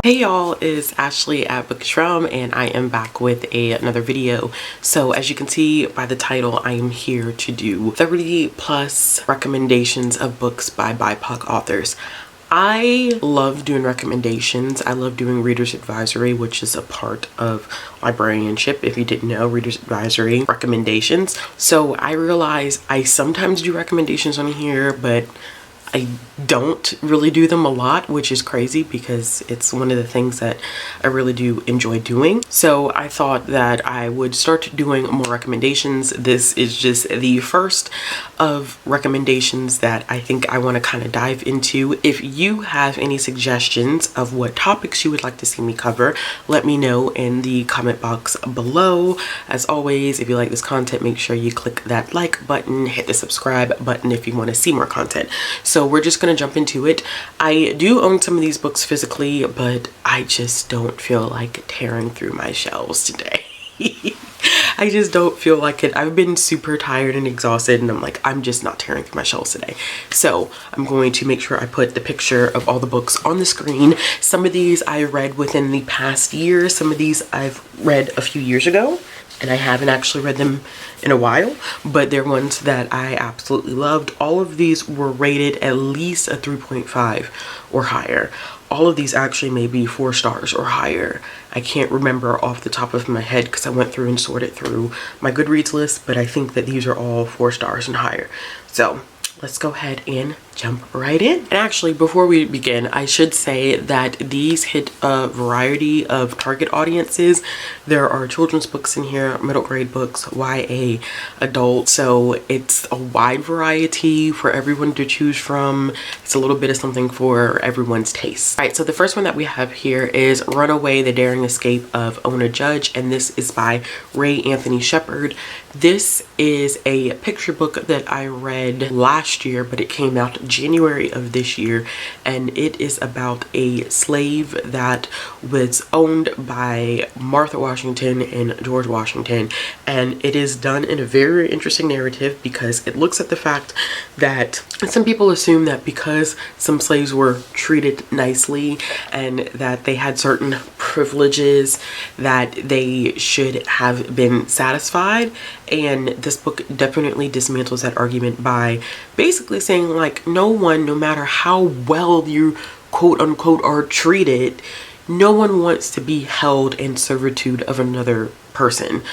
Hey y'all, it's Ashley at Bookish Realm, and I am back with another video. So as you can see by the title, I am here to do 30 plus recommendations of books by BIPOC authors. I love doing recommendations. I love doing reader's advisory, which is a part of librarianship. If you didn't know, reader's advisory recommendations. So I realize I sometimes do recommendations on here, but I don't really do them a lot, which is crazy because it's one of the things that I really do enjoy doing. So I thought that I would start doing more recommendations. This is just the first of recommendations that I think I want to kind of dive into. If you have any suggestions of what topics you would like to see me cover, let me know in the comment box below. As always, if you like this content, make sure you click that like button, hit the subscribe button if you want to see more content. So we're just gonna jump into it. I do own some of these books physically, but I just don't feel like tearing through my shelves today. I just don't feel like it. I've been super tired and exhausted, and I'm like, I'm just not tearing through my shelves today. So I'm going to make sure I put the picture of all the books on the screen. Some of these I read within the past year. Some of these I've read a few years ago, and I haven't actually read them in a while, but they're ones that I absolutely loved. All of these were rated at least a 3.5 or higher. All of these actually may be 4 stars or higher. I can't remember off the top of my head because I went through and sorted through my Goodreads list, but I think that these are all 4 stars and higher. So let's go ahead and jump right in. And actually, before we begin, I should say that these hit a variety of target audiences. There are children's books in here, middle grade books, YA, adult. So it's a wide variety for everyone to choose from. It's a little bit of something for everyone's taste. All right, so the first one that we have here is Runaway, The Daring Escape of Ona Judge, and this is by Ray Anthony Shepard. This is a picture book that I read last year, but it came out January of this year, and it is about a slave that was owned by Martha Washington and George Washington, and it is done in a very interesting narrative because it looks at the fact that some people assume that because some slaves were treated nicely and that they had certain privileges that they should have been satisfied, and this book definitely dismantles that argument by basically saying, like, no one, no matter how well you quote unquote are treated, no one wants to be held in servitude of another person.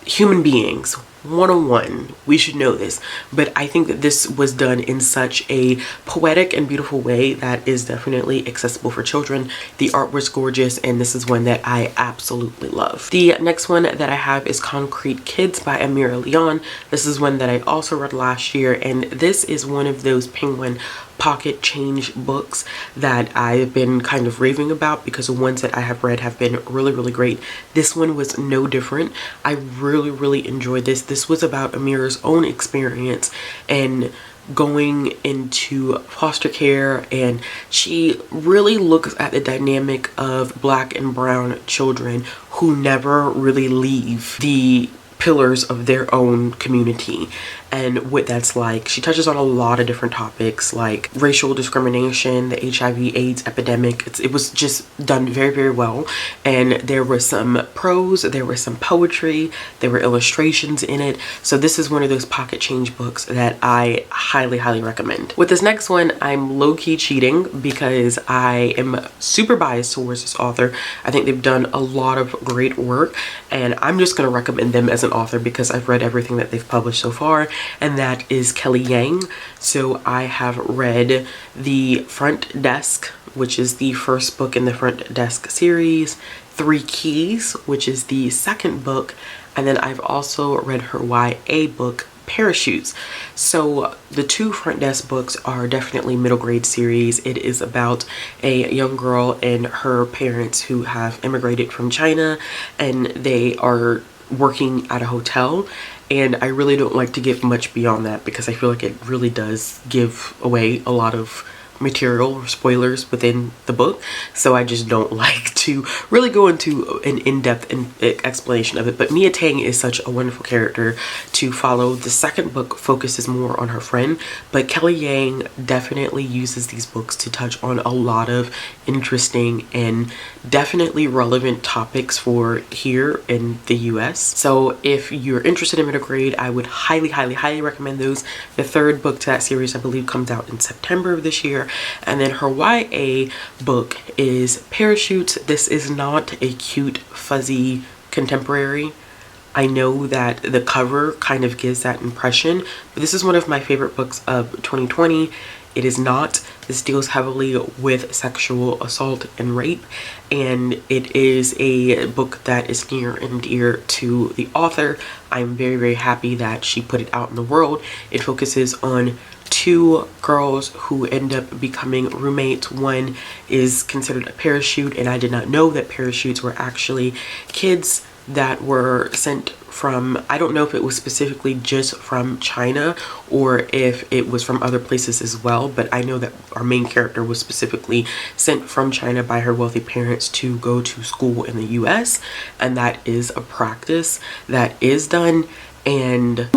Human beings, 101, we should know this, but I think that this was done in such a poetic and beautiful way that is definitely accessible for children. The art was gorgeous, and this is one that I absolutely love. The next one that I have is Concrete Kids by Amira Leon. This is one that I also read last year, and this is one of those Penguin pocket change books that I've been kind of raving about because the ones that I have read have been really great. This one was no different. I really enjoyed this. This was about Amira's own experience and going into foster care, and she really looks at the dynamic of Black and brown children who never really leave the pillars of their own community and what that's like. She touches on a lot of different topics like racial discrimination, the HIV/AIDS epidemic. It was just done very well, and there was some prose, there was some poetry, there were illustrations in it. So this is one of those pocket change books that I highly recommend. With this next one, I'm low-key cheating because I am super biased towards this author. I think they've done a lot of great work, and I'm just going to recommend them as an author because I've read everything that they've published so far, and that is Kelly Yang. So I have read The Front Desk, which is the first book in the Front Desk series, 3 Keys, which is the second book, and then I've also read her YA book, Parachutes. So the 2 Front Desk books are definitely middle grade series. It is about a young girl and her parents who have immigrated from China, and they are working at a hotel, and I really don't like to give much beyond that because I feel like it really does give away a lot of material or spoilers within the book, so I just don't like to really go into an in-depth explanation of it. But Mia Tang is such a wonderful character to follow. The second book focuses more on her friend, but Kelly Yang definitely uses these books to touch on a lot of interesting and definitely relevant topics for here in the US. So if you're interested in middle grade, I would highly recommend those. The third book to that series, I believe, comes out in September of this year. And then her YA book is Parachutes. This is not a cute, fuzzy contemporary. I know that the cover kind of gives that impression, but this is one of my favorite books of 2020. It is not. This deals heavily with sexual assault and rape, and it is a book that is near and dear to the author. I'm very happy that she put it out in the world. It focuses on two girls who end up becoming roommates. One is considered a parachute, and I did not know that parachutes were actually kids that were sent from, I don't know if it was specifically just from China or if it was from other places as well, but I know that our main character was specifically sent from China by her wealthy parents to go to school in the US, and that is a practice that is done. And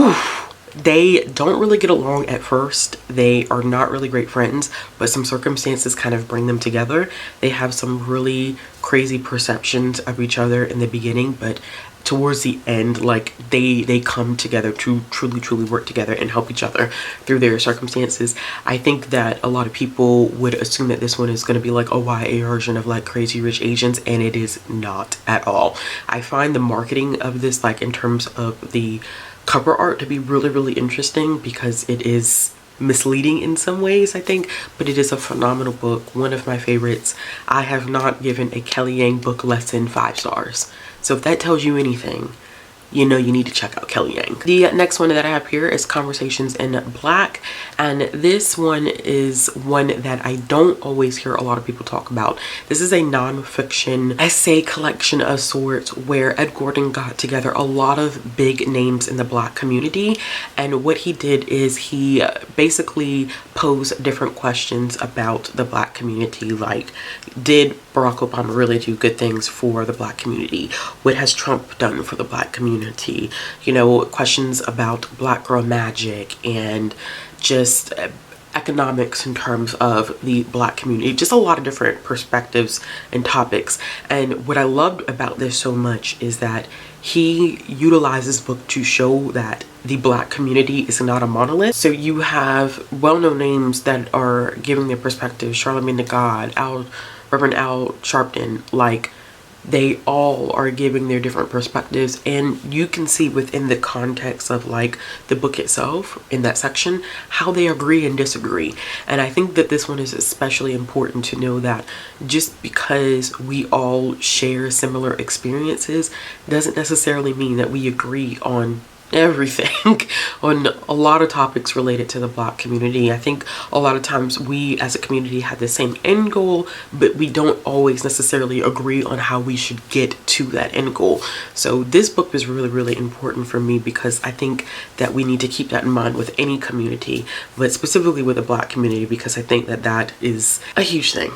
they don't really get along at first. They are not really great friends, but some circumstances kind of bring them together. They have some really crazy perceptions of each other in the beginning, but towards the end, like they come together to truly work together and help each other through their circumstances. I think that a lot of people would assume that this one is going to be like a YA version of like Crazy Rich Asians, and it is not at all. I find the marketing of this, like in terms of the cover art, to be really interesting because it is misleading in some ways, I think, but it is a phenomenal book, one of my favorites. I have not given a Kelly Yang book less than 5 stars. So if that tells you anything, you know you need to check out Kelly Yang. The next one that I have here is Conversations in Black, and this one is one that I don't always hear a lot of people talk about. This is a non-fiction essay collection of sorts where Ed Gordon got together a lot of big names in the Black community, and what he did is he basically posed different questions about the Black community, like, did Barack Obama really do good things for the Black community? What has Trump done for the Black community? You know, questions about Black girl magic and just economics in terms of the Black community, just a lot of different perspectives and topics. And what I loved about this so much is that he utilizes this book to show that the Black community is not a monolith. So you have well-known names that are giving their perspective: Charlemagne the God, Reverend Al Sharpton, like they all are giving their different perspectives, and you can see within the context of like the book itself in that section how they agree and disagree. And I think that this one is especially important to know that just because we all share similar experiences doesn't necessarily mean that we agree on everything on a lot of topics related to the Black community. I think a lot of times we as a community have the same end goal, but we don't always necessarily agree on how we should get to that end goal. So this book is really important for me because I think that we need to keep that in mind with any community, but specifically with the Black community, because I think that that is a huge thing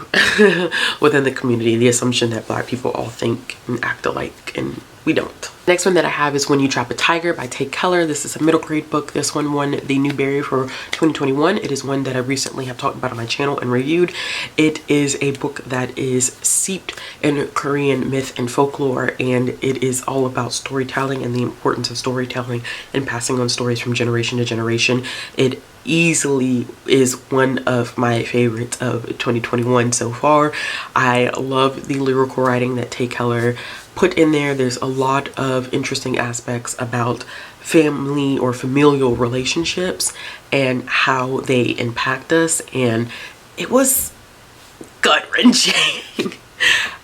within the community, the assumption that Black people all think and act alike, and we don't. Next one that I have is When You Trap a Tiger by Tay Keller. This is a middle grade book. This one won the Newbery for 2021. It is one that I recently have talked about on my channel and reviewed. It is a book that is steeped in Korean myth and folklore, and it is all about storytelling and the importance of storytelling and passing on stories from generation to generation. It easily is one of my favorites of 2021 so far. I love the lyrical writing that Tay Keller put in there. There's a lot of interesting aspects about family or familial relationships and how they impact us, and it was gut-wrenching.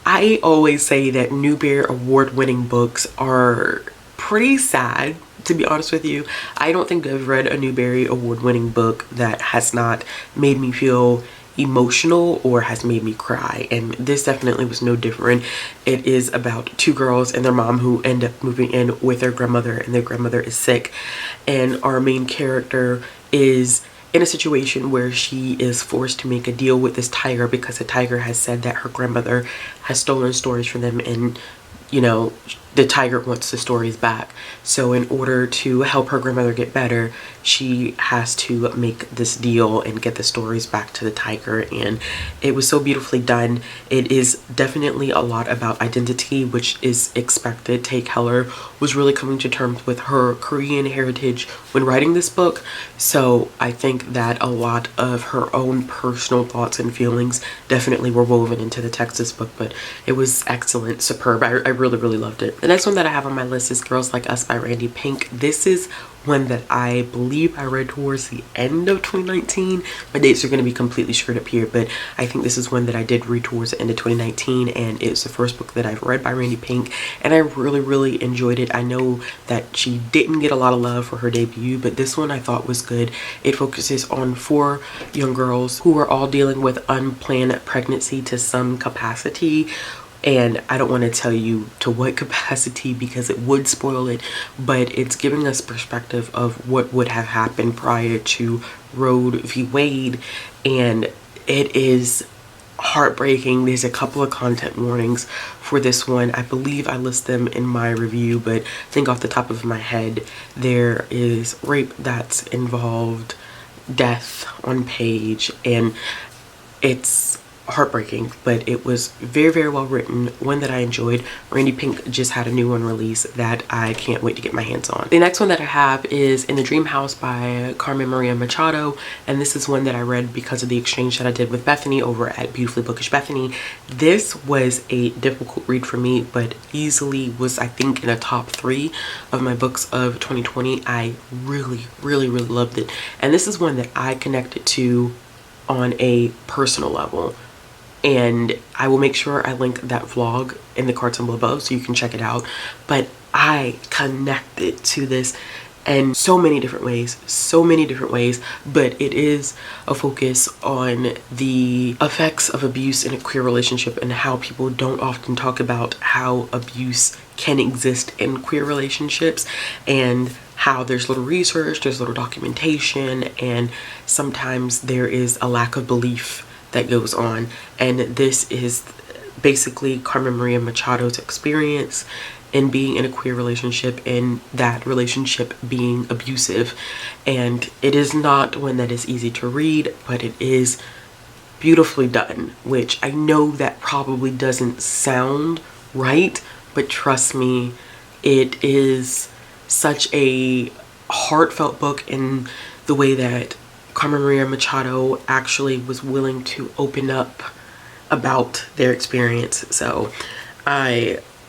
I always say that Newbery award-winning books are pretty sad, to be honest with you. I don't think I've read a Newbery award-winning book that has not made me feel emotional or has made me cry, and this definitely was no different. It is about two girls and their mom who end up moving in with their grandmother, and their grandmother is sick, and our main character is in a situation where she is forced to make a deal with this tiger because the tiger has said that her grandmother has stolen stories from them, and you know, the tiger wants the stories back. So in order to help her grandmother get better, she has to make this deal and get the stories back to the tiger. And it was so beautifully done. It is definitely a lot about identity, which is expected. Tay Keller was really coming to terms with her Korean heritage when writing this book. So I think that a lot of her own personal thoughts and feelings definitely were woven into the text of this book, but it was excellent, superb. I really, really loved it. The next one that I have on my list is Girls Like Us by Randy Pink. This is one that I believe I read towards the end of 2019. My dates are going to be completely screwed up here, but I think this is one that I did read towards the end of 2019, and it's the first book that I've read by Randy Pink, and I really, really enjoyed it. I know that she didn't get a lot of love for her debut, but this one I thought was good. It focuses on 4 young girls who are all dealing with unplanned pregnancy to some capacity. And I don't want to tell you to what capacity because it would spoil it, but it's giving us perspective of what would have happened prior to Roe v. Wade, and it is heartbreaking. There's a couple of content warnings for this one. I believe I list them in my review, but I think off the top of my head, there is rape that's involved, death on page, and it's heartbreaking, but it was very, very well written, one that I enjoyed. Randy Pink just had a new one release that I can't wait to get my hands on. The next one that I have is In the Dream House by Carmen Maria Machado, and this is one that I read because of the exchange that I did with Bethany over at Beautifully Bookish Bethany. This was a difficult read for me, but easily was, I think, in a top 3 of my books of 2020. I really, really, really loved it, and this is one that I connected to on a personal level. And I will make sure I link that vlog in the cards below so you can check it out. But I connected to this in so many different ways, but it is a focus on the effects of abuse in a queer relationship and how people don't often talk about how abuse can exist in queer relationships, and how there's little research, there's little documentation, and sometimes there is a lack of belief that goes on. And this is basically Carmen Maria Machado's experience in being in a queer relationship and that relationship being abusive. And it is not one that is easy to read, but it is beautifully done, which I know that probably doesn't sound right, but trust me, it is such a heartfelt book in the way that Carmen Maria Machado actually was willing to open up about their experience. So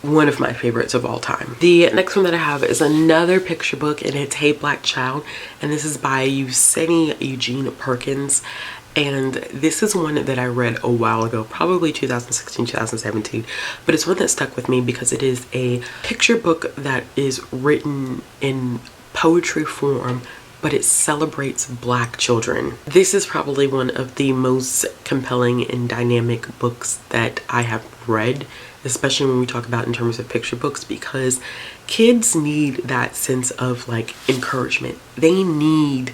one of my favorites of all time. The next one that I have is another picture book, and it's Hey Black Child, and this is by Useni Eugene Perkins. And this is one that I read a while ago, probably 2016, 2017, but it's one that stuck with me because it is a picture book that is written in poetry form, but it celebrates Black children. This is probably one of the most compelling and dynamic books that I have read, especially when we talk about in terms of picture books, because kids need that sense of like encouragement. They need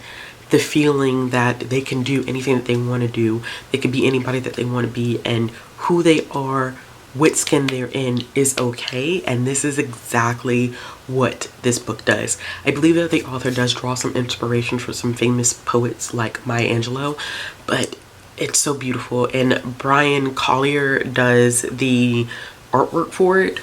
the feeling that they can do anything that they want to do. They could be anybody that they want to be, and who they are, what skin they're in is okay. And this is exactly what this book does. I believe that the author does draw some inspiration from some famous poets like Maya Angelou, but it's so beautiful. And Brian Collier does the artwork for it.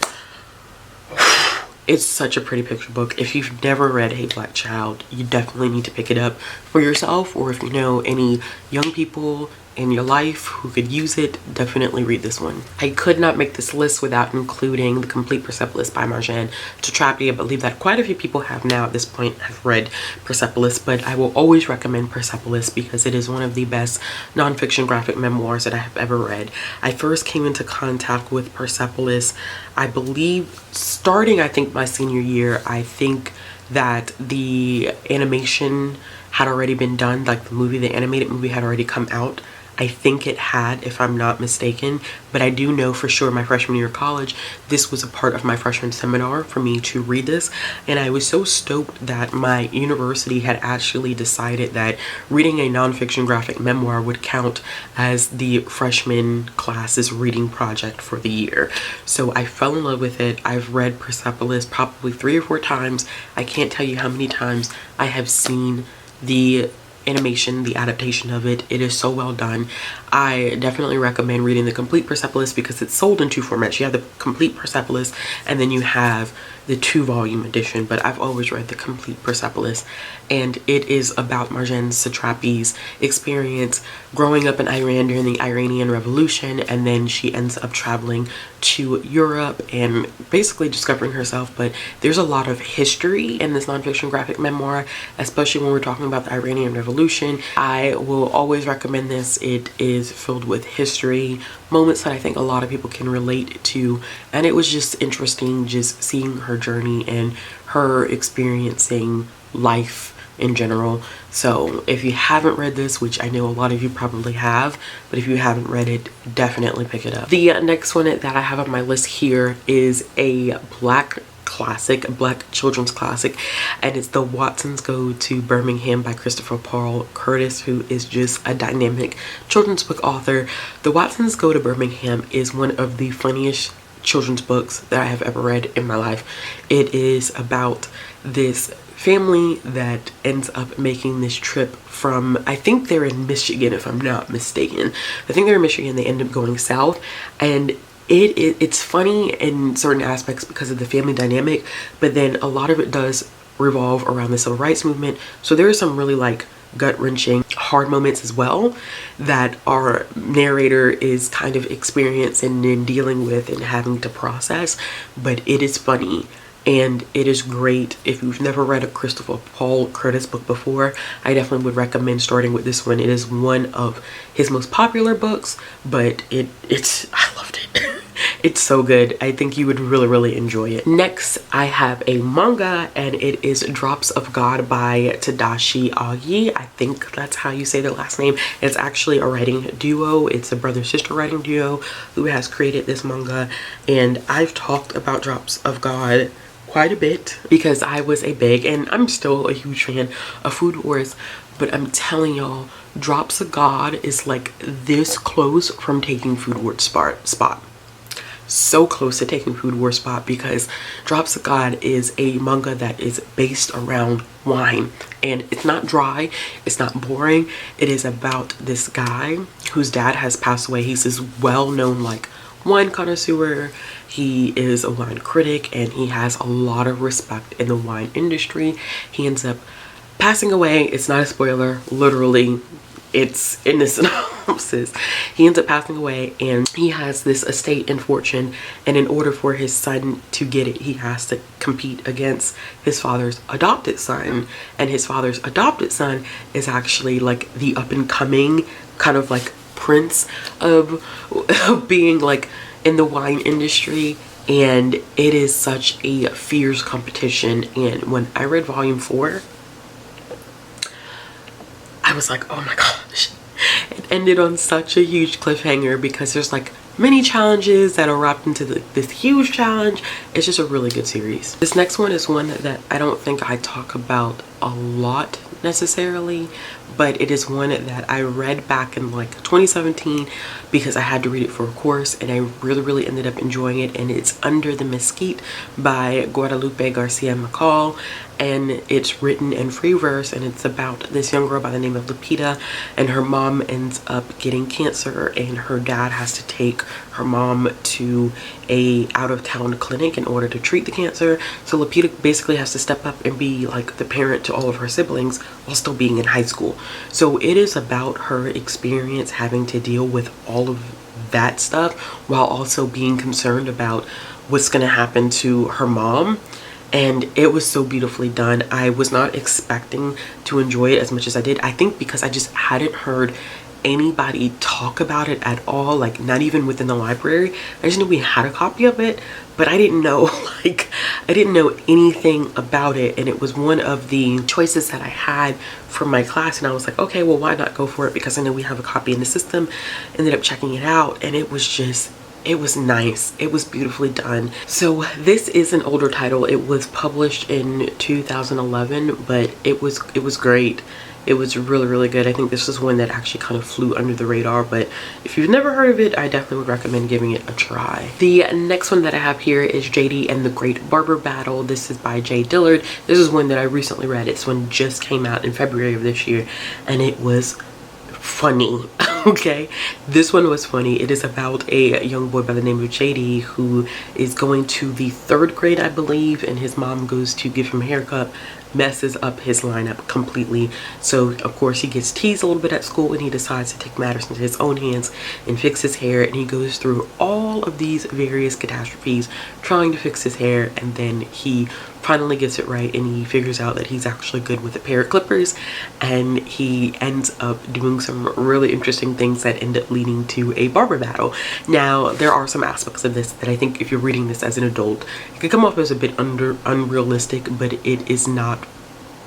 It's such a pretty picture book. If you've never read Hey Black Child, you definitely need to pick it up for yourself, or if you know any young people in your life who could use it, definitely read this one. I could not make this list without including The Complete Persepolis by Marjane Satrapi. I believe that quite a few people have now at this point have read Persepolis, but I will always recommend Persepolis because it is one of the best nonfiction graphic memoirs that I have ever read. I first came into contact with Persepolis, I believe, starting, I think, my senior year. I think that the animation had already been done, like the movie, the animated movie had already come out. I think it had, if I'm not mistaken, but I do know for sure my freshman year of college, this was a part of my freshman seminar for me to read this. And I was so stoked that my university had actually decided that reading a nonfiction graphic memoir would count as the freshman class's reading project for the year. So I fell in love with it. I've read Persepolis probably 3 or 4 times. I can't tell you how many times I have seen the animation, the adaptation of it. It is so well done. I definitely recommend reading the complete Persepolis because it's sold in 2 formats. You have the complete Persepolis and then you have the 2-volume edition, but I've always read the complete Persepolis, and it is about Marjane Satrapi's experience growing up in Iran during the Iranian Revolution, and then she ends up traveling to Europe and basically discovering herself. But there's a lot of history in this nonfiction graphic memoir, especially when we're talking about the Iranian Revolution. I will always recommend this. It is filled with history, moments that I think a lot of people can relate to, and it was just interesting just seeing her journey and her experiencing life in general. So if you haven't read this, which I know a lot of you probably have, but if you haven't read it, definitely pick it up. The next one that I have on my list here is a black classic, a black children's classic, and it's The Watsons Go to Birmingham by Christopher Paul Curtis, who is just a dynamic children's book author. The Watsons Go to Birmingham is one of the funniest children's books that I have ever read in my life. It is about this family that ends up making this trip from, I think they're in Michigan if I'm not mistaken. I think they're in Michigan. They end up going south, and it's funny in certain aspects because of the family dynamic, but then a lot of it does revolve around the civil rights movement. So there are some really like gut-wrenching hard moments as well that our narrator is kind of experiencing and dealing with and having to process, but it is funny and it is great. If you've never read a Christopher Paul Curtis book before, I definitely would recommend starting with this one. It is one of his most popular books, but I loved it. It's so good. I think you would really enjoy it. Next, I have a manga, and it is Drops of God by Tadashi Agi. I think that's how you say their last name. It's actually a writing duo. It's a brother-sister writing duo who has created this manga, and I've talked about Drops of God quite a bit because I was a big, and I'm still a huge fan of Food Wars, but I'm telling y'all, Drops of God is like this close from taking Food Wars spot. So close to taking Food Wars spot, because Drops of God is a manga that is based around wine, and it's not dry, it's not boring. It is about this guy whose dad has passed away. He's this well-known like wine connoisseur. He is a wine critic, and he has a lot of respect in the wine industry. He ends up passing away. It's not a spoiler, literally it's in the synopsis. He ends up passing away, and he has this estate and fortune, and in order for his son to get it, he has to compete against his father's adopted son, and his father's adopted son is actually like the up-and-coming kind of like prince of being like in the wine industry. And it is such a fierce competition, and when I read volume 4, I was like, oh my gosh. It ended on such a huge cliffhanger because there's like many challenges that are wrapped into this huge challenge. It's just a really good series. This next one is one that I don't think I talk about a lot necessarily, but it is one that I read back in like 2017 because I had to read it for a course, and I really ended up enjoying it. And it's Under the Mesquite by Guadalupe Garcia McCall, and it's written in free verse, and it's about this young girl by the name of Lupita, and her mom ends up getting cancer, and her dad has to take her mom to a out-of-town clinic in order to treat the cancer. So Lupita basically has to step up and be like the parent to all of her siblings while still being in high school. So it is about her experience having to deal with all of that stuff while also being concerned about what's going to happen to her mom. And it was so beautifully done. I was not expecting to enjoy it as much as I did. I think because I just hadn't heard anybody talk about it at all, like not even within the library. I just knew we had a copy of it, but I didn't know like I didn't know anything about it, and it was one of the choices that I had from my class, and I was like, okay, well, why not go for it, because I know we have a copy in the system. Ended up checking it out, and it was just, it was nice. It was beautifully done. So this is an older title. It was published in 2011, but it was great. It was really, really good. I think this is one that actually kind of flew under the radar, but if you've never heard of it, I definitely would recommend giving it a try. The next one that I have here is JD and the Great Barber Battle. This is by Jay Dillard. This is one that I recently read. This one just came out in February of this year, and it was funny. Okay, this one was funny. It is about a young boy by the name of JD who is going to the 3rd grade, I believe, and his mom goes to give him a haircut, messes up his lineup completely. So of course he gets teased a little bit at school, and he decides to take matters into his own hands and fix his hair, and he goes through all of these various catastrophes trying to fix his hair, and then he finally gets it right, and he figures out that he's actually good with a pair of clippers, and he ends up doing some really interesting things that end up leading to a barber battle. Now, there are some aspects of this that I think if you're reading this as an adult, it could come off as a bit unrealistic, but it is not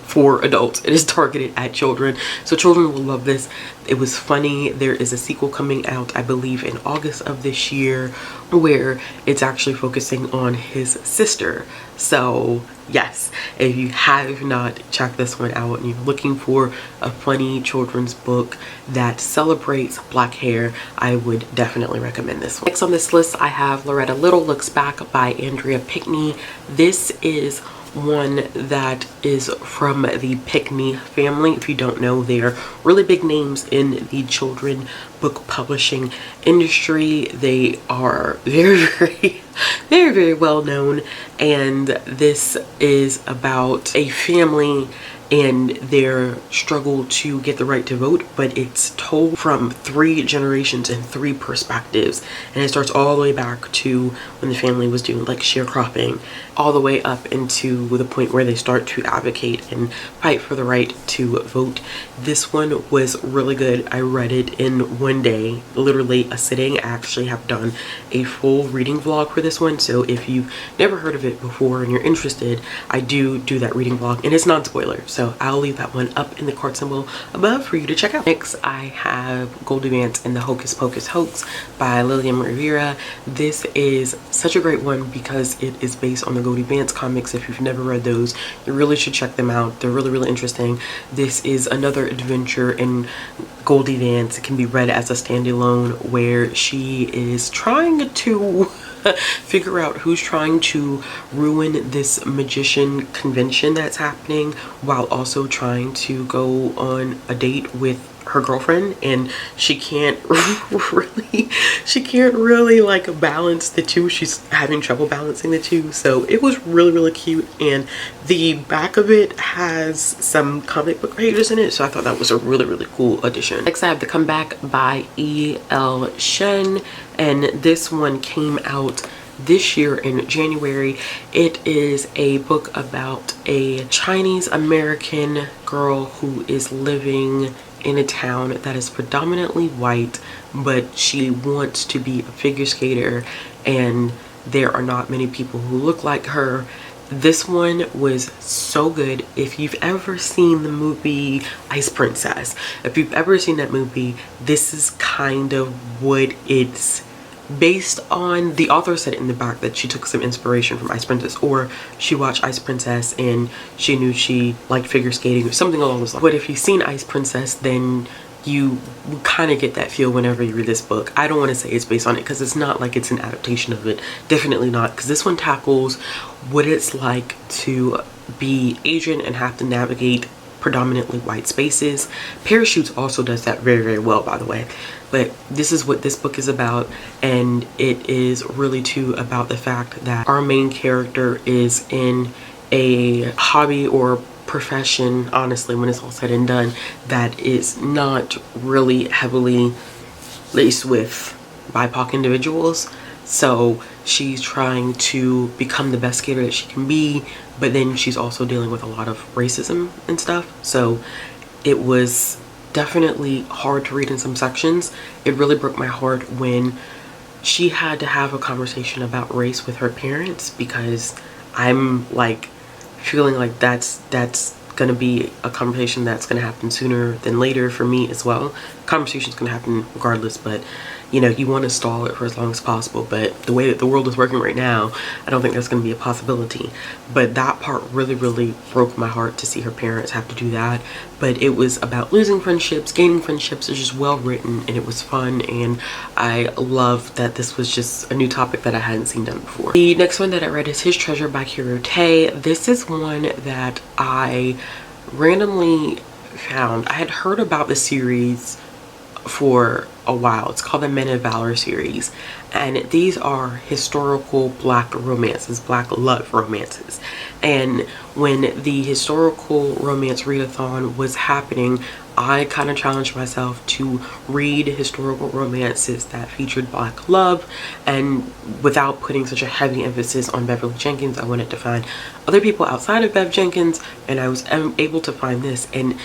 for adults. It is targeted at children, so children will love this. It was funny. There is a sequel coming out, I believe, in August of this year, where it's actually focusing on his sister. So yes, if you have not checked this one out and you're looking for a funny children's book that celebrates black hair, I would definitely recommend this one. Next on this list, I have Loretta Little Looks Back by Andrea Pickney. This is one that is from the Pickney family. If you don't know, they're really big names in the children book publishing industry. They are very well known, and this is about a family and their struggle to get the right to vote, but it's told from 3 generations and 3 perspectives, and it starts all the way back to when the family was doing like sharecropping, all the way up into the point where they start to advocate and fight for the right to vote. This one was really good. I read it in one day, literally a sitting. I actually have done a full reading vlog for this one, so if you've never heard of it before and you're interested, I do that reading vlog, and it's non-spoiler, so I'll leave that one up in the card symbol above for you to check out. Next, I have Goldie Vance and the Hocus Pocus Hoax by Lillian Rivera. This is such a great one because it is based on the Goldie Vance comics. If you've never read those, you really should check them out. They're really, really interesting. This is another adventure in Goldie Vance. It can be read as a standalone, where she is trying to figure out who's trying to ruin this magician convention that's happening, while also trying to go on a date with her girlfriend, and she can't really like balance the two. She's having trouble balancing the two. So it was really, really cute, and the back of it has some comic book pages in it, so I thought that was a really, really cool addition. Next, I have The Comeback by E.L. Shen, and this one came out this year in January. It is a book about a Chinese American girl who is living in a town that is predominantly white, but she wants to be a figure skater, and there are not many people who look like her. This one was so good. If you've ever seen the movie Ice Princess, if you've ever seen that movie, this is kind of what it's based on. The author said in the back that she took some inspiration from Ice Princess, or she watched Ice Princess and she knew she liked figure skating or something along those lines. But if you've seen Ice Princess, then you kind of get that feel whenever you read this book. I don't want to say it's based on it because it's not like it's an adaptation of it. Definitely not, because this one tackles what it's like to be Asian and have to navigate predominantly white spaces. Parachutes also does that very, very well, by the way. But this is what this book is about, and it is really too about the fact that our main character is in a hobby or profession, honestly, when it's all said and done, that is not really heavily laced with BIPOC individuals. So she's trying to become the best skater that she can be, but then she's also dealing with a lot of racism and stuff. So it was definitely hard to read in some sections. It really broke my heart when she had to have a conversation about race with her parents, because I'm like feeling like that's gonna be a conversation that's gonna happen sooner than later for me as well. Conversation's gonna happen regardless, but you know, you want to stall it for as long as possible. But the way that the world is working right now, I don't think that's going to be a possibility. But that part really, really broke my heart to see her parents have to do that. But it was about losing friendships, gaining friendships. It's just well written and it was fun. And I love that this was just a new topic that I hadn't seen done before. The next one that I read is His Treasure by Kirote. This is one that I randomly found. I had heard about the series for a while. It's called the Men of Valor series, and these are historical black romances, black love romances. And when the historical romance readathon was happening, I kind of challenged myself to read historical romances that featured black love, and without putting such a heavy emphasis on Beverly Jenkins, I wanted to find other people outside of Bev Jenkins, and I was able to find this. And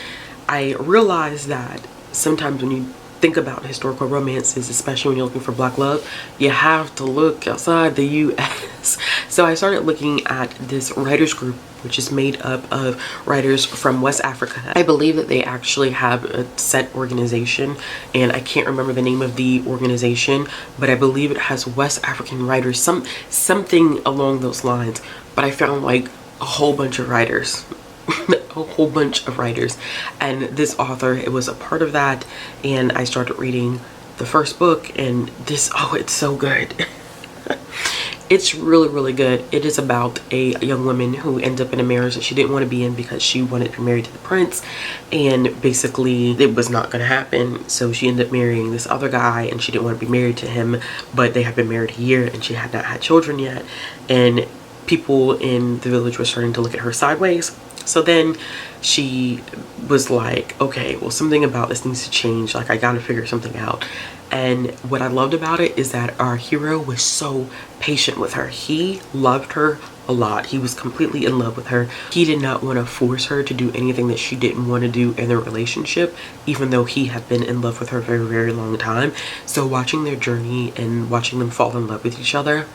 I realized that sometimes when you think about historical romances, especially when you're looking for black love, you have to look outside the US. So I started looking at this writers group, which is made up of writers from West Africa. I believe that they actually have a set organization, and I can't remember the name of the organization, but I believe it has West African writers, something along those lines. But I found like a whole bunch of writers a whole bunch of writers, and this author, it was a part of that. And I started reading the first book, and this, oh, it's so good. It's really, really good. It is about a young woman who ends up in a marriage that she didn't want to be in because she wanted to be married to the prince, and basically it was not going to happen. So she ended up marrying this other guy, and she didn't want to be married to him, but they had been married a year and she had not had children yet, and people in the village were starting to look at her sideways. So then she was like, okay, well, something about this needs to change. Like, I gotta figure something out. And what I loved about it is that our hero was so patient with her. He loved her a lot. He was completely in love with her. He did not want to force her to do anything that she didn't want to do in their relationship, even though he had been in love with her for a very, very long time. So watching their journey and watching them fall in love with each other,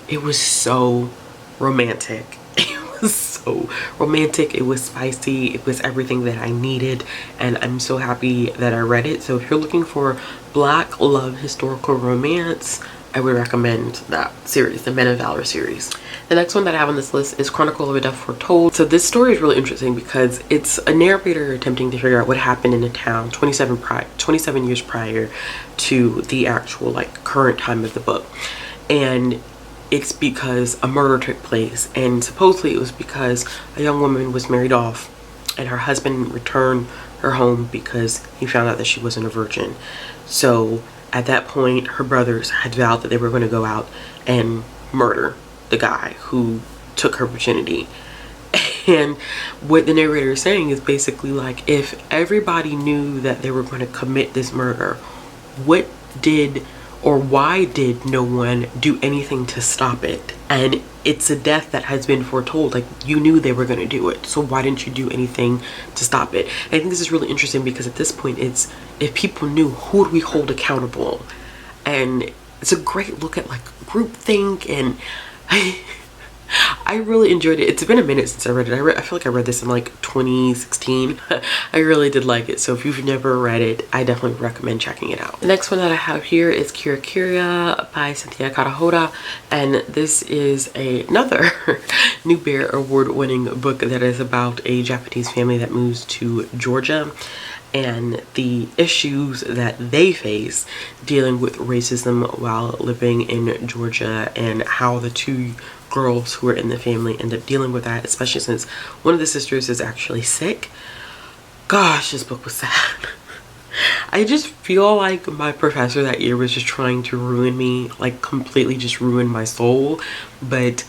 it was so romantic. It was so romantic. It was spicy. It was everything that I needed, and I'm so happy that I read it. So if you're looking for black love historical romance, I would recommend that series, the Men of Valor series. The next one that I have on this list is Chronicle of a Death Foretold. So this story is really interesting because it's a narrator attempting to figure out what happened in a town 27 years prior to the actual like current time of the book. And it's because a murder took place, and supposedly it was because a young woman was married off and her husband returned her home because he found out that she wasn't a virgin. So at that point, her brothers had vowed that they were going to go out and murder the guy who took her virginity. And what the narrator is saying is basically like, if everybody knew that they were going to commit this murder, what did or why did no one do anything to stop it? And it's a death that has been foretold. Like, you knew they were going to do it, so why didn't you do anything to stop it? And I think this is really interesting because at this point, it's, if people knew, who do we hold accountable? And it's a great look at like groupthink, and I really enjoyed it. It's been a minute since I read it. I feel like I read this in like 2016. I really did like it. So if you've never read it, I definitely recommend checking it out. The next one that I have here is Kira Kira by Cynthia Karahora. And this is another New Bear Award-winning book that is about a Japanese family that moves to Georgia and the issues that they face dealing with racism while living in Georgia, and how the two girls who are in the family end up dealing with that, especially since one of the sisters is actually sick. Gosh, this book was sad. I just feel like my professor that year was just trying to ruin me, like completely just ruin my soul. But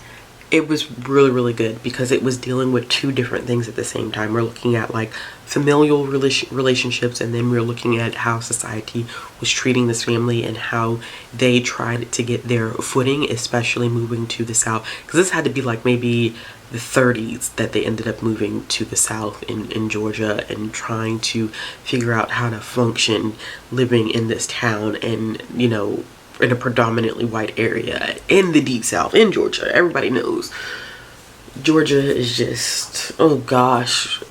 it was really, really good because it was dealing with two different things at the same time. We're looking at like familial relationships, and then we're looking at how society was treating this family and how they tried to get their footing, especially moving to the South, because this had to be like maybe the 30s that they ended up moving to the South in Georgia and trying to figure out how to function living in this town, and you know, in a predominantly white area in the deep South in Georgia. Everybody knows Georgia is just, oh gosh,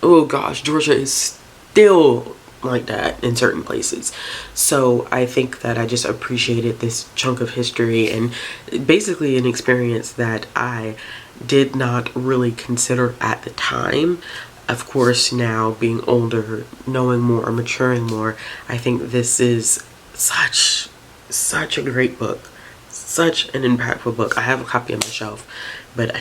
Georgia is still like that in certain places. So I think that I just appreciated this chunk of history, and basically an experience that I did not really consider at the time. Of course, now being older, knowing more, maturing more, I think this is such a great book, such an impactful book. I have a copy on my shelf, but I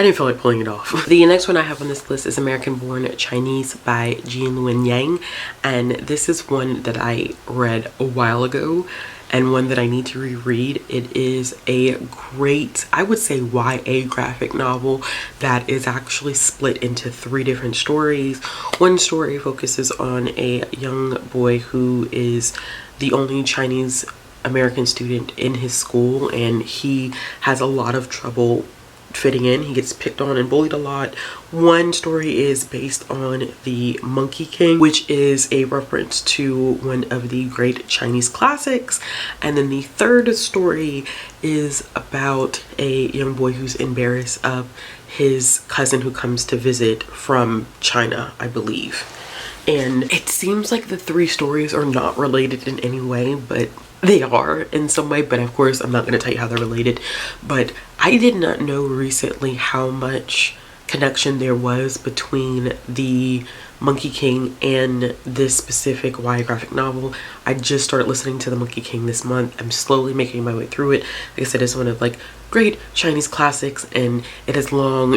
didn't feel like pulling it off. The next one I have on this list is American Born Chinese by Jean Luen Yang, and this is one that I read a while ago and one that I need to reread. It is a great, I would say, YA graphic novel that is actually split into 3 different stories. One story focuses on a young boy who is the only Chinese American student in his school, and he has a lot of trouble fitting in. He gets picked on and bullied a lot. One story is based on the Monkey King, which is a reference to one of the great Chinese classics. And then the third story is about a young boy who's embarrassed of his cousin who comes to visit from China, I believe. And it seems like the 3 stories are not related in any way, but they are in some way. But of course, I'm not going to tell you how they're related. But I did not know recently how much connection there was between the Monkey King and this specific YA graphic novel. I just started listening to the Monkey King this month. I'm slowly making my way through it. Like I said, it's one of like great Chinese classics, and it is long,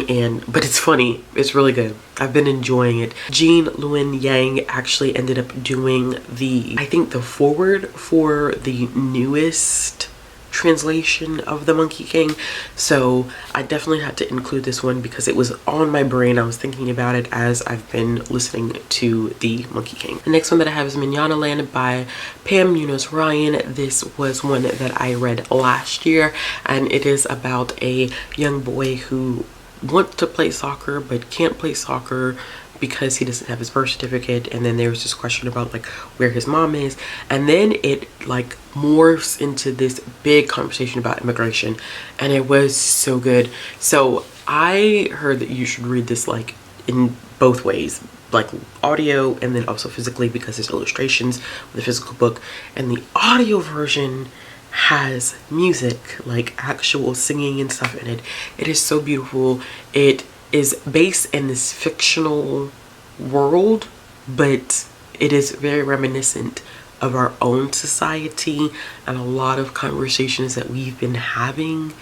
but it's funny. It's really good. I've been enjoying it. Jean Luen Yang actually ended up doing I think the foreword for the newest translation of the Monkey King, so I definitely had to include this one because it was on my brain. I was thinking about it as I've been listening to the Monkey King. The next one that I have is Manana Land by Pam Munoz Ryan. This was one that I read last year, and it is about a young boy who wants to play soccer but can't play soccer because he doesn't have his birth certificate. And then there was this question about like where his mom is, and then it like morphs into this big conversation about immigration, and it was so good. So I heard that you should read this like in both ways, like audio and then also physically, because there's illustrations with the physical book, and the audio version has music, like actual singing and stuff in it. It is so beautiful. It is based in this fictional world, but it is very reminiscent of our own society and a lot of conversations that we've been having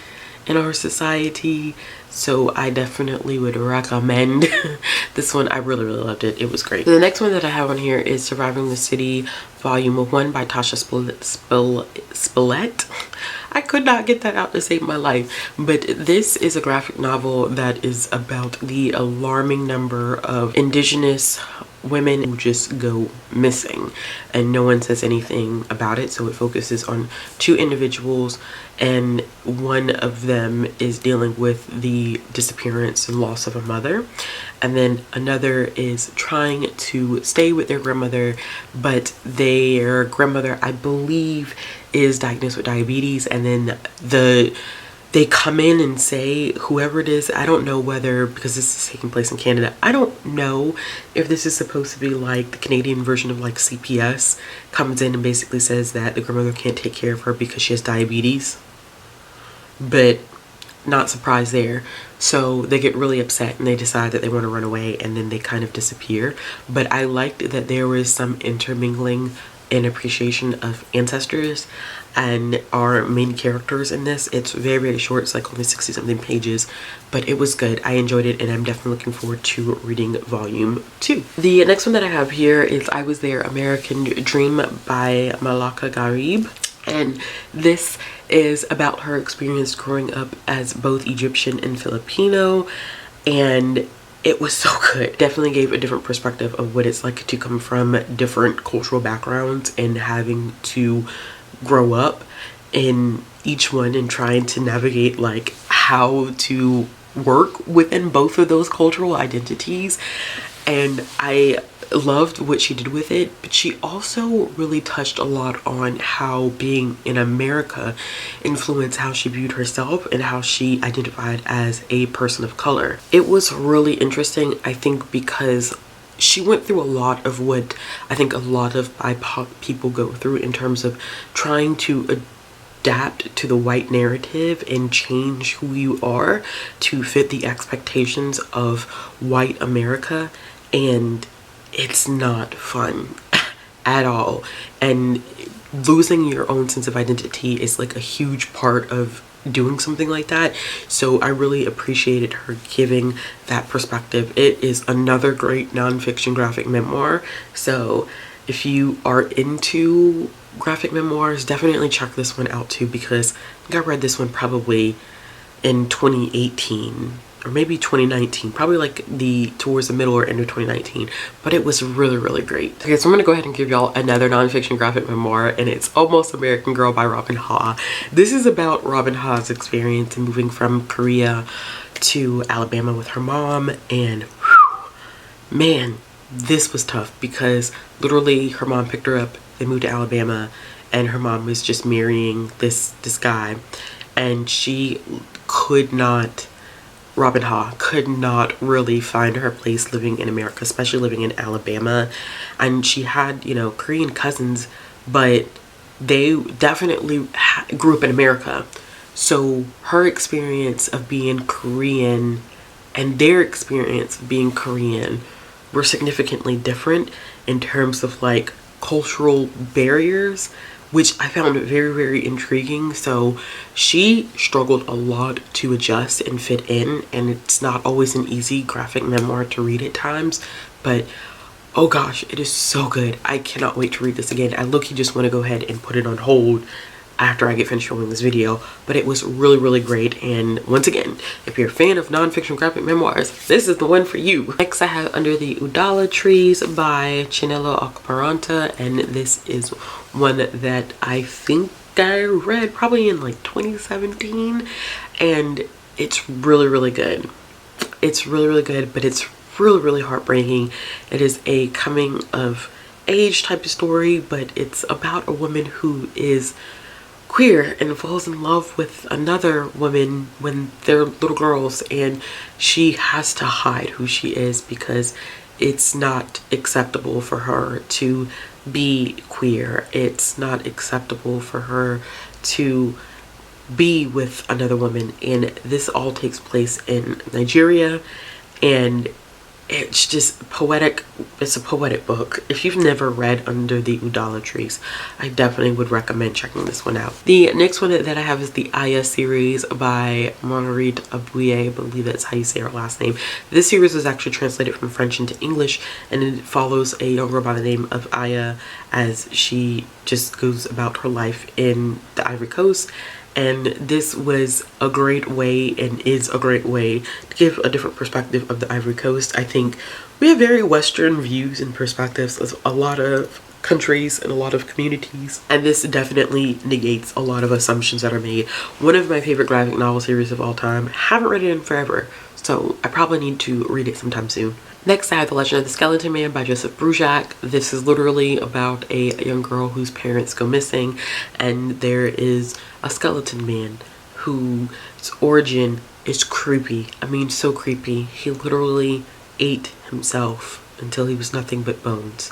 in our society. So I definitely would recommend this one. I really loved it. It was great. The next one that I have on here is Surviving the City Volume 1 by Tasha Spillett. I could not get that out to save my life, but this is a graphic novel that is about the alarming number of indigenous women who just go missing and no one says anything about it. So it focuses on 2 individuals, and one of them is dealing with the disappearance and loss of a mother, and then another is trying to stay with their grandmother, but their grandmother, I believe, is diagnosed with diabetes. And then they come in and say, whoever it is, I don't know whether, because this is taking place in Canada, I don't know if this is supposed to be like the Canadian version of like CPS, comes in and basically says that the grandmother can't take care of her because she has diabetes. But not surprised there. So they get really upset and they decide that they want to run away, and then they kind of disappear. But I liked that there was some intermingling and appreciation of ancestors and our main characters in this. It's very short. It's like only 60 something pages, but it was good. I enjoyed it, and I'm definitely looking forward to reading volume 2. The next one that I have here is I Was There, American Dream by Malaka Gharib, and this is about her experience growing up as both Egyptian and Filipino, and it was so good. Definitely gave a different perspective of what it's like to come from different cultural backgrounds and having to grow up in each one and trying to navigate like how to work within both of those cultural identities. And I loved what she did with it, but she also really touched a lot on how being in America influenced how she viewed herself and how she identified as a person of color. It was really interesting, I think, because she went through a lot of what I think a lot of BIPOC people go through in terms of trying to adapt to the white narrative and change who you are to fit the expectations of white America. And it's not fun at all. And losing your own sense of identity is like a huge part of doing something like that. So I really appreciated her giving that perspective. It is another great nonfiction graphic memoir. So if you are into graphic memoirs, definitely check this one out too, because I think I read this one probably in 2018 or maybe 2019, probably like towards the middle or end of 2019, but it was really great. Okay, so I'm gonna go ahead and give y'all another nonfiction graphic memoir, and it's Almost American Girl by Robin Ha. This is about Robin Ha's experience in moving from Korea to Alabama with her mom, and whew, man, this was tough because literally her mom picked her up, they moved to Alabama, and her mom was just marrying this guy, and she could not, Robin Ha could not really find her place living in America, especially living in Alabama. And she had, you know, Korean cousins, but they definitely grew up in America. So her experience of being Korean and their experience of being Korean were significantly different in terms of like cultural barriers, which I found very intriguing. So she struggled a lot to adjust and fit in, and it's not always an easy graphic memoir to read at times, but oh gosh, it is so good. I cannot wait to read this again. I low-key just want to go ahead and put it on hold after I get finished filming this video, but it was really great. And once again, if you're a fan of nonfiction graphic memoirs, this is the one for you. Next I have Under the Udala Trees by Chinelo Akparanta, and this is one that I think I read probably in like 2017, and it's really good. It's really good, but it's really heartbreaking. It is a coming of age type of story, but it's about a woman who is queer and falls in love with another woman when they're little girls, and she has to hide who she is because it's not acceptable for her to be queer. It's not acceptable for her to be with another woman, and this all takes place in Nigeria, and it's just poetic. It's a poetic book. If you've never read Under the Udala Trees, I definitely would recommend checking this one out. The next one that I have is the Aya series by Marguerite Abouye. I believe that's how you say her last name. This series was actually translated from French into English, and it follows a young girl by the name of Aya as she just goes about her life in the Ivory Coast. And this was a great way, and is a great way, to give a different perspective of the Ivory Coast. I think we have very Western views and perspectives of a lot of countries and a lot of communities, and this definitely negates a lot of assumptions that are made. One of my favorite graphic novel series of all time. Haven't read it in forever, so I probably need to read it sometime soon. Next, I have The Legend of the Skeleton Man by Joseph Brujak. This is literally about a young girl whose parents go missing, and there is a skeleton man whose origin is creepy. I mean, so creepy. He literally ate himself until he was nothing but bones.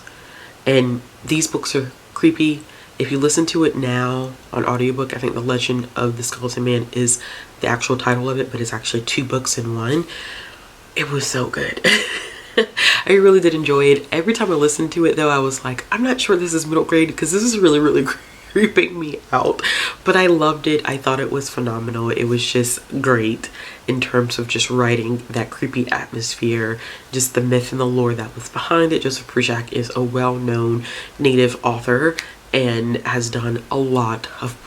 And these books are creepy. If you listen to it now on audiobook, I think The Legend of the Skeleton Man is the actual title of it, but it's actually 2 books in one. It was so good. I really did enjoy it. Every time I listened to it though, I was like, I'm not sure this is middle grade because this is really creeping me out, but I loved it. I thought it was phenomenal. It was just great in terms of just writing that creepy atmosphere, just the myth and the lore that was behind it. Joseph Brujak is a well-known native author, and has done a lot of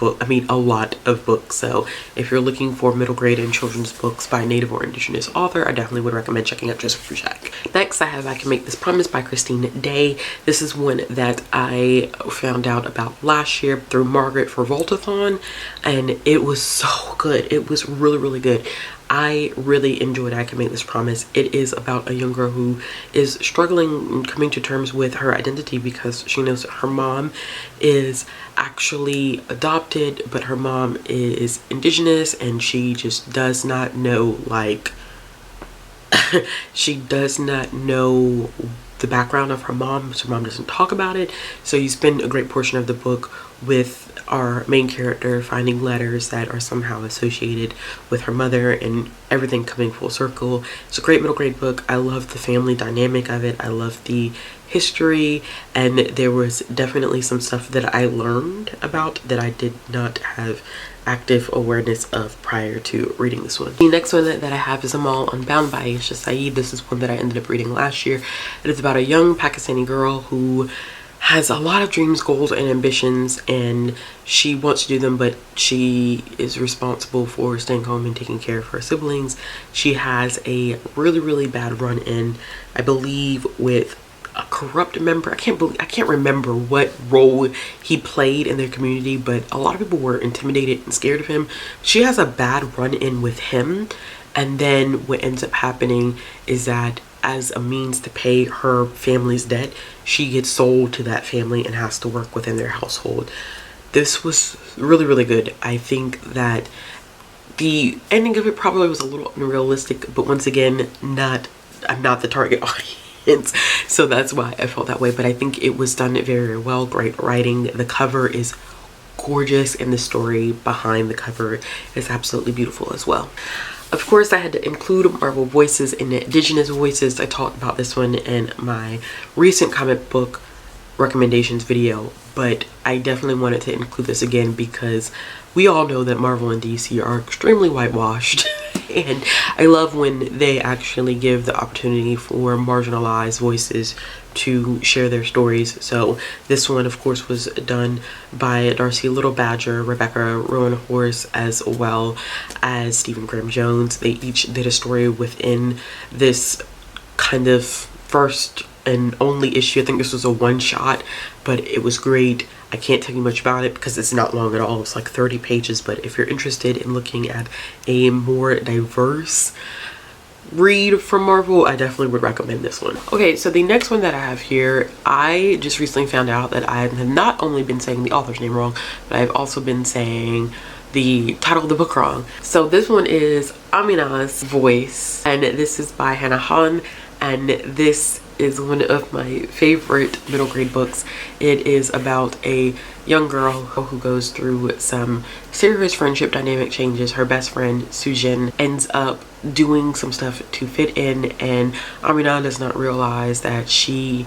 books. So if you're looking for middle grade and children's books by Native or Indigenous author, I definitely would recommend checking out Joseph Ruchak. Next I have I Can Make This Promise by Christine Day. This is one that I found out about last year through Margaret for Voltathon, and it was so good. It was really good. I really enjoyed I Can Make This Promise. It is about a young girl who is struggling and coming to terms with her identity because she knows that her mom is actually adopted, but her mom is indigenous, and she just does not know, like, she does not know the background of her mom. So her mom doesn't talk about it. So you spend a great portion of the book with our main character finding letters that are somehow associated with her mother and everything coming full circle. It's a great middle grade book. I love the family dynamic of it. I love the history, and there was definitely some stuff that I learned about that I did not have active awareness of prior to reading this one. The next one that I have is Amal Unbound by Aisha Saeed. This is one that I ended up reading last year. It is about a young Pakistani girl who has a lot of dreams, goals, and ambitions, and she wants to do them, but she is responsible for staying home and taking care of her siblings. She has a really bad run-in, I believe, with a corrupt member. I can't remember what role he played in their community, but a lot of people were intimidated and scared of him. She has a bad run-in with him, and then what ends up happening is that as a means to pay her family's debt, she gets sold to that family and has to work within their household. This was really good. I think that the ending of it probably was a little unrealistic, but once again, I'm not the target audience, so that's why I felt that way. But I think it was done very well. Great writing. The cover is gorgeous, and the story behind the cover is absolutely beautiful as well. Of course, I had to include Marvel voices and Indigenous voices. I talked about this one in my recent comic book recommendations video, but I definitely wanted to include this again because we all know that Marvel and DC are extremely whitewashed. And I love when they actually give the opportunity for marginalized voices to share their stories. So this one, of course, was done by Darcy Little Badger, Rebecca Rowan Horse, as well as Stephen Graham Jones. They each did a story within this kind of first and only issue. I think this was a one-shot, but it was great. I can't tell you much about it because it's not long at all. It's like 30 pages, but if you're interested in looking at a more diverse read from Marvel, I definitely would recommend this one. Okay, so the next one that I have here, I just recently found out that I have not only been saying the author's name wrong, but I've also been saying the title of the book wrong. So this one is Amina's Voice, and this is by Hannah Han, and this is one of my favorite middle grade books. It is about a young girl who goes through some serious friendship dynamic changes. Her best friend Sujin ends up doing some stuff to fit in, and Amina does not realize that she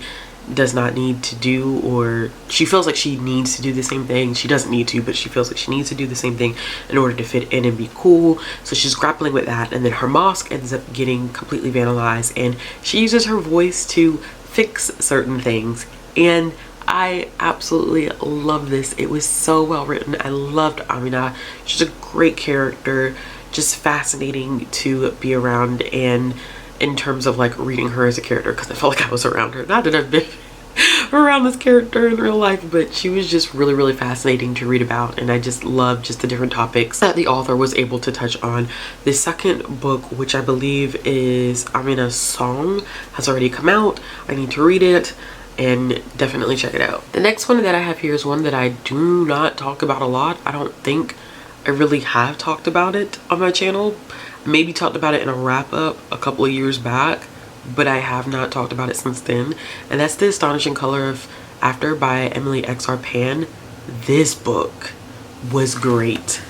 does not need to do, or she feels like she needs to do the same thing. She doesn't need to, but she feels like she needs to do the same thing in order to fit in and be cool. So she's grappling with that, and then her mosque ends up getting completely vandalized, and she uses her voice to fix certain things. And I absolutely love this. It was so well written. I loved Amina. She's a great character, just fascinating to be around, and in terms of like reading her as a character, because I felt like I was around her. Not that I've been around this character in real life, but she was just really fascinating to read about, and I just loved just the different topics that the author was able to touch on. The second book, which I believe is Amina's Song, has already come out. I need to read it and definitely check it out. The next one that I have here is one that I do not talk about a lot. I don't think I really have talked about it on my channel. Maybe talked about it in a wrap-up a couple of years back, but I have not talked about it since then, and that's The Astonishing Color of After by Emily X.R. Pan. This book was great.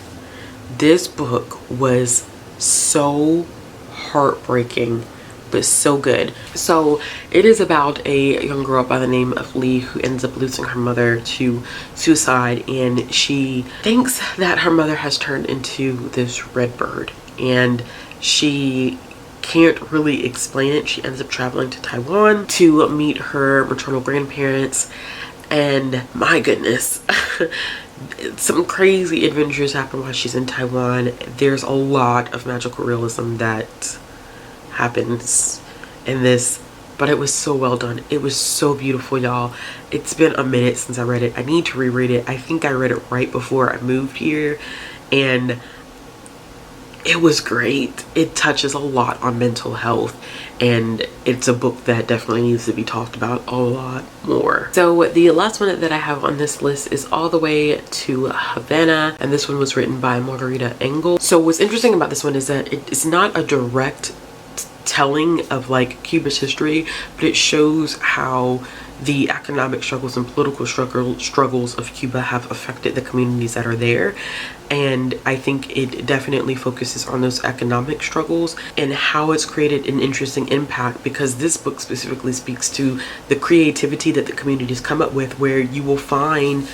This book was so heartbreaking, but so good. So it is about a young girl by the name of Lee who ends up losing her mother to suicide, and she thinks that her mother has turned into this red bird, and she can't really explain it. She ends up traveling to Taiwan to meet her maternal grandparents, And my goodness, some crazy adventures happen while she's in Taiwan. There's a lot of magical realism that happens in this, but it was so well done. It was so beautiful, y'all. It's been a minute since I read it. I need to reread it. I think I read it right before I moved here, and it was great. It touches a lot on mental health, and it's a book that definitely needs to be talked about a lot more. So the last one that I have on this list is All the Way to Havana, and this one was written by Margarita Engel. So what's interesting about this one is that it's not a direct telling of like Cuba's history, but it shows how the economic struggles and political struggles of Cuba have affected the communities that are there. And I think it definitely focuses on those economic struggles and how it's created an interesting impact, because this book specifically speaks to the creativity that the communities come up with, where you will find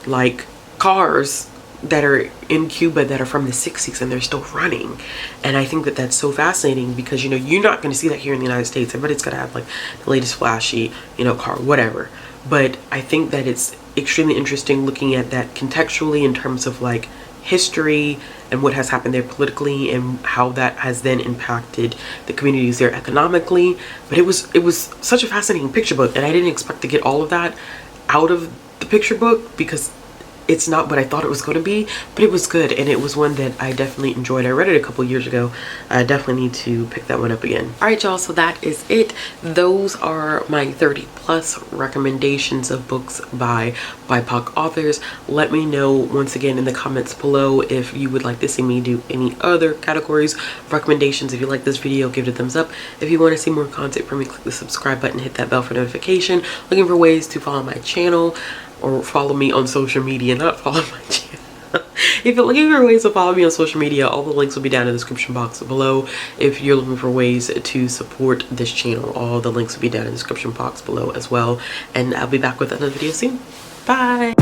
like cars that are in Cuba that are from the 60s and they're still running. And I think that that's so fascinating, because you know, you're not going to see that here in the United States. Everybody's got to have like the latest flashy, you know, car, whatever. But I think that it's extremely interesting looking at that contextually in terms of like history and what has happened there politically, and how that has then impacted the communities there economically. But it was such a fascinating picture book, and I didn't expect to get all of that out of the picture book, because it's not what I thought it was going to be, but it was good, and it was one that I definitely enjoyed. I read it a couple years ago. I definitely need to pick that one up again. All right, y'all, so that is it. Those are my 30+ recommendations of books by BIPOC authors. Let me know once again in the comments below if you would like to see me do any other categories of recommendations. If you like this video, give it a thumbs up. If you want to see more content from me, click the subscribe button, hit that bell for notification. Looking for ways to follow my channel or follow me on social media, not follow my channel. If you're looking for ways to follow me on social media, all the links will be down in the description box below. If you're looking for ways to support this channel, all the links will be down in the description box below as well. And I'll be back with another video soon. Bye.